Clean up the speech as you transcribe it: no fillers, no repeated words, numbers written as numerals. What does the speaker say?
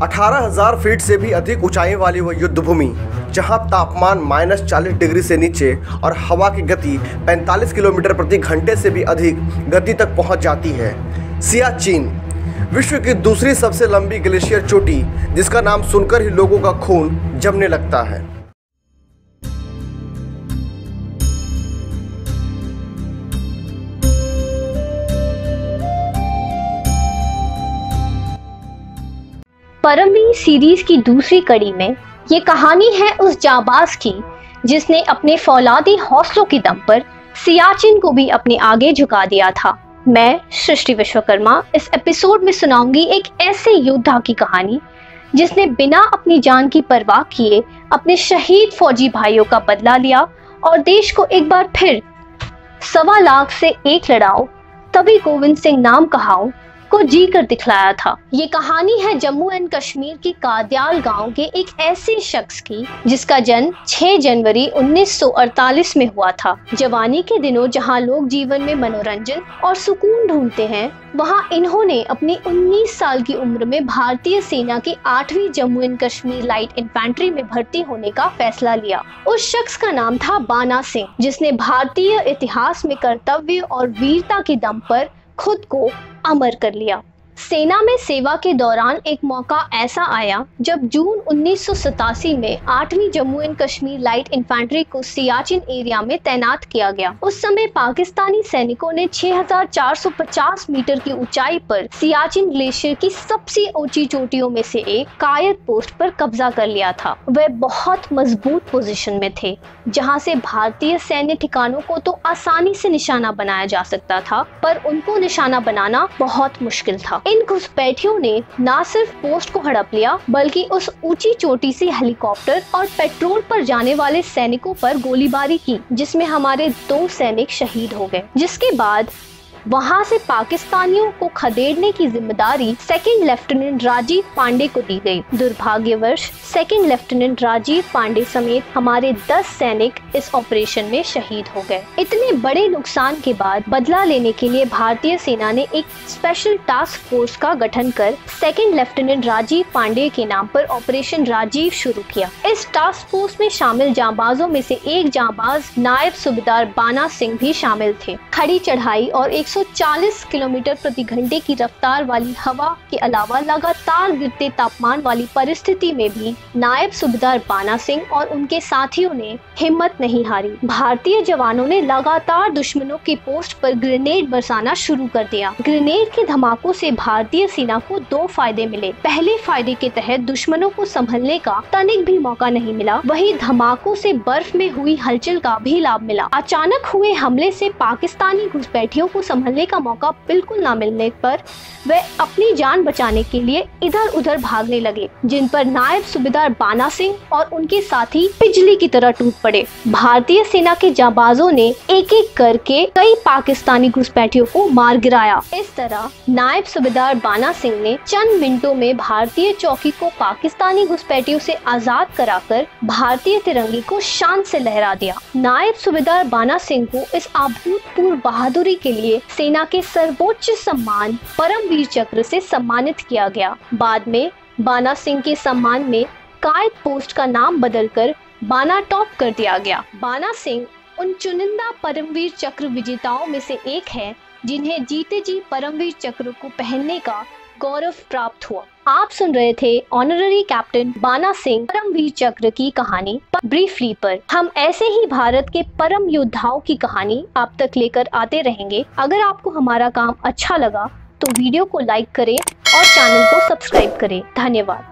18,000 feet से भी अधिक ऊंचाई वाली वह युद्ध भूमि, जहां तापमान -40 डिग्री से नीचे और हवा की गति 45 किलोमीटर प्रति घंटे से भी अधिक गति तक पहुंच जाती है। सियाचिन विश्व की दूसरी सबसे लंबी ग्लेशियर चोटी, जिसका नाम सुनकर ही लोगों का खून जमने लगता है। परमवीर सीरीज की दूसरी कड़ी में ये कहानी है उस जाबाज की जिसने अपने फौलादी हौसलों के दम पर सियाचिन को भी अपने आगे झुका दिया था। मैं सृष्टि विश्वकर्मा इस एपिसोड में सुनाऊंगी एक ऐसे योद्धा की कहानी जिसने बिना अपनी जान की परवाह किए अपने शहीद फौजी भाइयों का बदला लिया और देश को एक बार फिर 1.25 लाख से एक लड़ाओ तभी गोविंद सिंह नाम कहाओ को जी कर दिखलाया था। ये कहानी है जम्मू एंड कश्मीर के कादियाल गांव के एक ऐसे शख्स की जिसका जन्म 6 जनवरी 1948 में हुआ था। जवानी के दिनों जहां लोग जीवन में मनोरंजन और सुकून ढूंढते हैं, वहां इन्होंने अपनी 19 साल की उम्र में भारतीय सेना की 8वीं Jammu and Kashmir light infantry में भर्ती होने का फैसला लिया। उस शख्स का नाम था बाना सिंह, जिसने भारतीय इतिहास में कर्तव्य और वीरता के दम पर खुद को अमर कर लिया। सेना में सेवा के दौरान एक मौका ऐसा आया जब जून 1987 में 8वीं Jammu and Kashmir light infantry को सियाचिन एरिया में तैनात किया गया। उस समय पाकिस्तानी सैनिकों ने 6,450 मीटर की ऊंचाई पर सियाचिन ग्लेशियर की सबसे ऊंची चोटियों में से एक कायद पोस्ट पर कब्जा कर लिया था। वह बहुत मजबूत पोजीशन में थे, जहां से भारतीय सैन्य ठिकानों को तो आसानी से निशाना बनाया जा सकता था, पर उनको निशाना बनाना बहुत मुश्किल था। इन घुसपैठियों ने न सिर्फ पोस्ट को हड़प लिया, बल्कि उस ऊंची चोटी से हेलीकॉप्टर और पेट्रोल पर जाने वाले सैनिकों पर गोलीबारी की, जिसमें हमारे 2 सैनिक शहीद हो गए। जिसके बाद वहां से पाकिस्तानियों को खदेड़ने की जिम्मेदारी सेकंड लेफ्टिनेंट राजीव पांडे को दी गई। दुर्भाग्यवश सेकंड लेफ्टिनेंट राजीव पांडे समेत हमारे 10 सैनिक इस ऑपरेशन में शहीद हो गए। इतने बड़े नुकसान के बाद बदला लेने के लिए भारतीय सेना ने एक स्पेशल टास्क फोर्स का गठन कर सेकंड लेफ्टिनेंट राजीव पांडे के नाम पर ऑपरेशन राजीव शुरू किया। इस टास्क फोर्स में शामिल जांबाजों में से एक जांबाज नायब सूबेदार बाना सिंह भी शामिल थे। खड़ी चढ़ाई और 140 किलोमीटर प्रति घंटे की रफ्तार वाली हवा के अलावा लगातार गिरते तापमान वाली परिस्थिति में भी नायब सूबेदार बाना सिंह और उनके साथियों ने हिम्मत नहीं हारी। भारतीय जवानों ने लगातार दुश्मनों के पोस्ट पर ग्रेनेड बरसाना शुरू कर दिया। ग्रेनेड के धमाकों से भारतीय सेना को 2 फायदे मिले। पहले फायदे के तहत दुश्मनों को संभलने का तनिक भी मौका नहीं मिला, वहीं धमाकों से बर्फ में हुई हलचल का भी लाभ मिला। अचानक हुए हमले से पाकिस्तानी घुसपैठियों को संभलने का मौका बिल्कुल न मिलने पर वे अपनी जान बचाने के लिए इधर उधर भागने लगे, जिन पर नायब सूबेदार बाना सिंह और उनके साथी बिजली की तरह टूट पड़े। भारतीय सेना के जाबाजों ने एक एक करके कई पाकिस्तानी घुसपैठियों को मार गिराया। इस तरह नायब सूबेदार बाना सिंह ने चंद मिनटों में भारतीय चौकी को पाकिस्तानी घुसपैठियों से आजाद कराकर भारतीय तिरंगे को शान से लहरा दिया। नायब सूबेदार बाना सिंह को इस अभूतपूर्व बहादुरी के लिए सेना के सर्वोच्च सम्मान परमवीर चक्र से सम्मानित किया गया। बाद में बाना सिंह के सम्मान में कायद पोस्ट का नाम बदलकर बाना टॉप कर दिया गया। बाना सिंह उन चुनिंदा परमवीर चक्र विजेताओं में से एक है जिन्हें जीते जी परमवीर चक्र को पहनने का गौरव प्राप्त हुआ। आप सुन रहे थे ऑनररी कैप्टन बाना सिंह परमवीर चक्र की कहानी ब्रीफली पर। हम ऐसे ही भारत के परम योद्धाओं की कहानी आप तक लेकर आते रहेंगे। अगर आपको हमारा काम अच्छा लगा तो वीडियो को लाइक करें और चैनल को सब्सक्राइब करें। धन्यवाद।